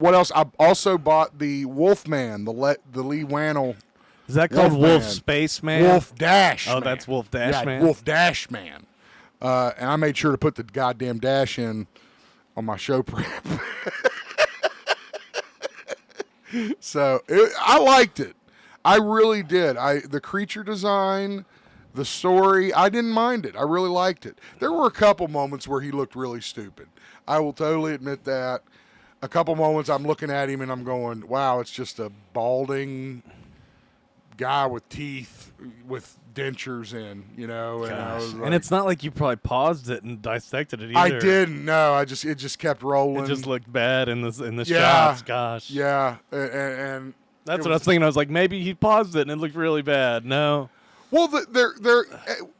What else? I also bought the Wolfman, the Leigh Whannell. Is that called Wolf Man. Spaceman? Wolf Dash. Oh, Man. that's Wolf Dash Man. Wolf Dash Man. And I made sure to put the goddamn dash in on my show prep. So I liked it. I really did. The creature design, the story, I didn't mind it. I really liked it. There were a couple moments where he looked really stupid. I will totally admit that. A couple moments I'm looking at him and I'm going, wow, it's just a balding guy with teeth with dentures in, you know. And, I was like, and it's not like you probably paused it and dissected it either. I didn't. No, it just kept rolling. It just looked bad in the Yeah. shots. Gosh. Yeah, and That's what I was thinking. I was like, maybe he paused it and it looked really bad. No. well, they're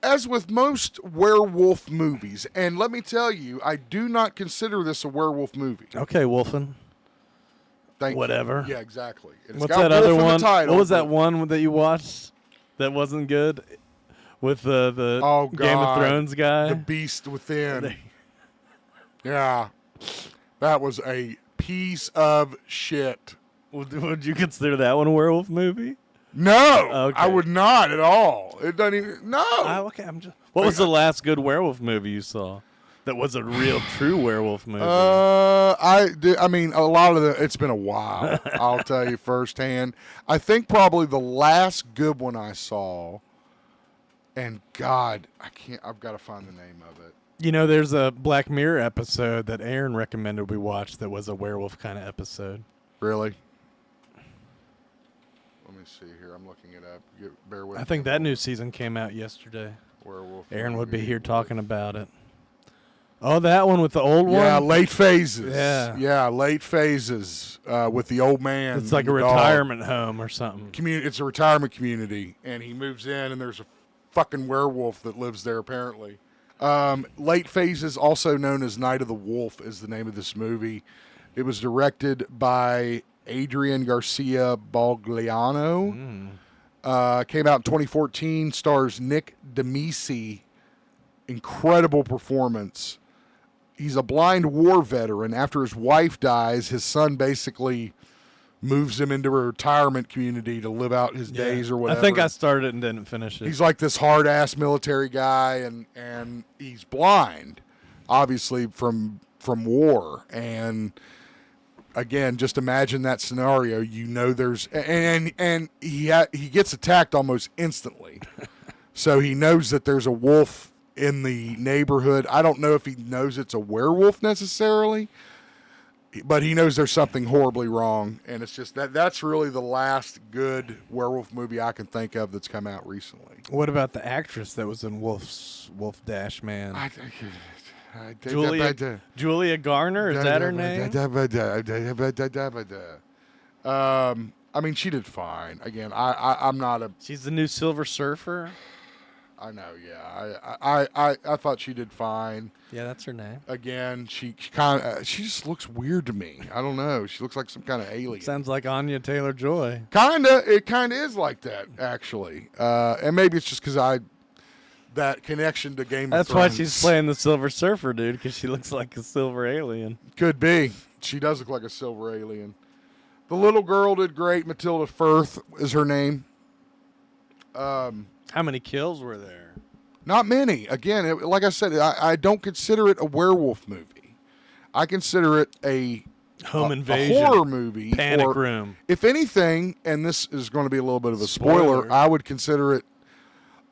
as with most werewolf movies, and let me tell you, I do not consider this a werewolf movie. Okay, Wolfen. Thank Whatever. You. Yeah, exactly. And it's What's got that wolf other in the one? title, What was that but- one that you watched that wasn't good? With the Oh, Game of God. Thrones guy? The Beast Within. Yeah, that was a piece of shit. Would you consider that one a werewolf movie? No, Okay. I would not at all. It doesn't even. No. Okay, what was the last good werewolf movie you saw? That was a real, true werewolf movie. I mean, a lot of it's been a while. I'll tell you firsthand. I think probably the last good one I saw, and God, I've got to find the name of it. You know, there's a Black Mirror episode that Aaron recommended we watch that was a werewolf kind of episode. Really? Let me see here. I'm looking it up. Bear with me. I think that new season came out yesterday. Werewolf. Aaron would be movie. here talking about it. Oh, that one with the old one? Yeah, late phases. Yeah. Yeah, late phases with the old man. It's like and a the dog. retirement home or something. It's a retirement community, and he moves in, and there's a fucking werewolf that lives there, apparently. Late Phases, also known as Night of the Wolf, is the name of this movie. It was directed by Adrian Garcia Bagliano. Came out in 2014, stars Nick Demisi. Incredible performance. He's a blind war veteran. After his wife dies, his son basically moves him into a retirement community to live out his days or whatever. I think I started it and didn't finish it. He's like this hard-ass military guy, and he's blind, obviously, from war. And, again, just imagine that scenario. You know there's... And he gets attacked almost instantly. So he knows that there's a wolf in the neighborhood. I don't know if he knows it's a werewolf necessarily, but he knows there's something horribly wrong, and it's just that's really the last good werewolf movie I can think of that's come out recently. What about the actress that was in Wolf Dash Man? Julia Julia Garner, is that her name? I mean, she did fine. Again, I'm not a... She's the new Silver Surfer? I know, yeah. I thought she did fine. Yeah, that's her name. Again, she just looks weird to me. I don't know. She looks like some kind of alien. Sounds like Anya Taylor-Joy. It kind of is like that, actually. And maybe it's just because that connection to Game of That's Thrones. why she's playing the Silver Surfer, dude, because she looks like a silver alien. Could be. She does look like a silver alien. The little girl did great. Matilda Firth is her name. How many kills were there? Not many. Again, like I said, I don't consider it a werewolf movie. I consider it a Home invasion. a horror movie. Panic or, room. If anything, and this is going to be a little bit of a spoiler, I would consider it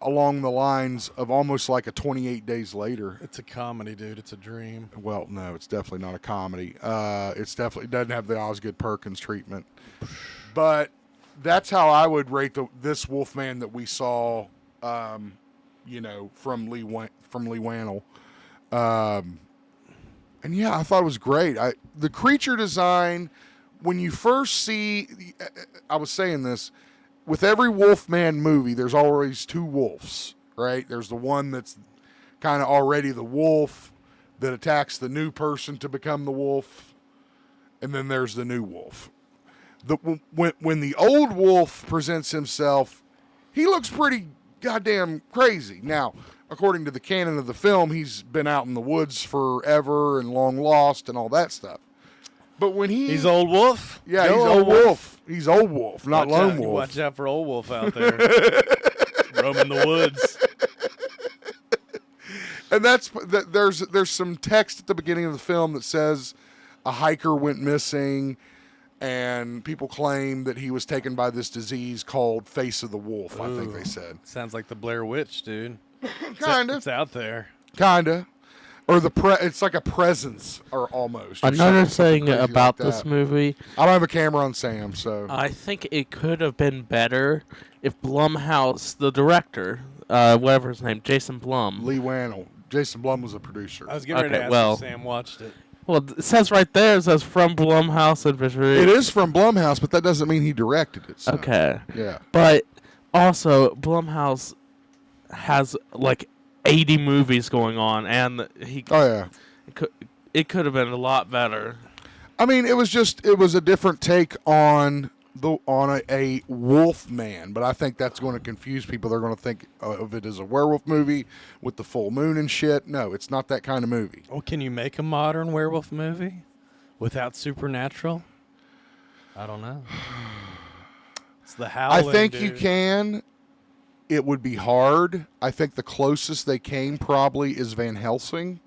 along the lines of almost like a 28 Days Later. It's a comedy, dude. It's a dream. Well, no, it's definitely not a comedy. It doesn't have the Osgood Perkins treatment. But that's how I would rate this Wolfman that we saw, from Leigh Whannell. And yeah, I thought it was great. The creature design, when you first see, I was saying this, with every Wolfman movie, there's always two wolves, right? There's the one that's kind of already the wolf that attacks the new person to become the wolf, and then there's the new wolf. When the old wolf presents himself, he looks pretty goddamn crazy. Now, according to the canon of the film, he's been out in the woods forever and long lost and all that stuff. But when He's Old Wolf? yeah, Yo, he's Old Wolf. He's Old Wolf, not Watch Lone out, Wolf. Watch out for Old Wolf out there. Roaming the woods. And there's some text at the beginning of the film that says a hiker went missing, and people claim that he was taken by this disease called Face of the Wolf. I think they said. Sounds like the Blair Witch, dude. Kinda, It's out there. kinda, or it's like a presence, or almost. or Another something thing crazy about like this that. movie, I don't have a camera on Sam, so I think it could have been better if Blumhouse, the director, whatever his name, Jason Blum. Leigh Whannell. Jason Blum was a producer. I was getting ready to Okay, ask well- if Sam watched it. Well, it says right there, it says from Blumhouse and Visual. It is from Blumhouse, but that doesn't mean he directed it. So. Okay. Yeah. But also, Blumhouse has like 80 movies going on, and Oh yeah. it could have been a lot better. I mean, it was a different take on a wolf man, but I think that's going to confuse people. They're going to think of it as a werewolf movie with the full moon and shit. No, it's not that kind of movie. Well, can you make a modern werewolf movie without supernatural? I don't know. It's the Howling, I think dude. you can. It would be hard. I think the closest they came probably is Van Helsing.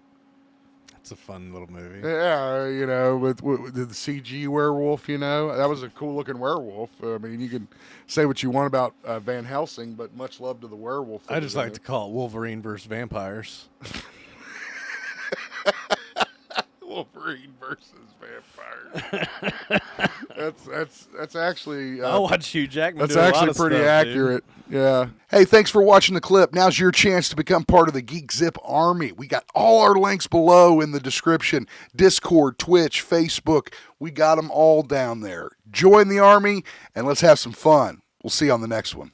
It's a fun little movie. Yeah, with the CG werewolf, that was a cool looking werewolf. I mean, you can say what you want about Van Helsing, but much love to the werewolf. I just like to call it Wolverine versus vampires. Wolverine versus vampires. that's actually. I'll watch Hugh Jackman. That's do a lot actually of pretty stuff, accurate. Yeah. Hey, thanks for watching the clip. Now's your chance to become part of the Geek Zip Army. We got all our links below in the description. Discord, Twitch, Facebook. We got them all down there. Join the army and let's have some fun. We'll see you on the next one.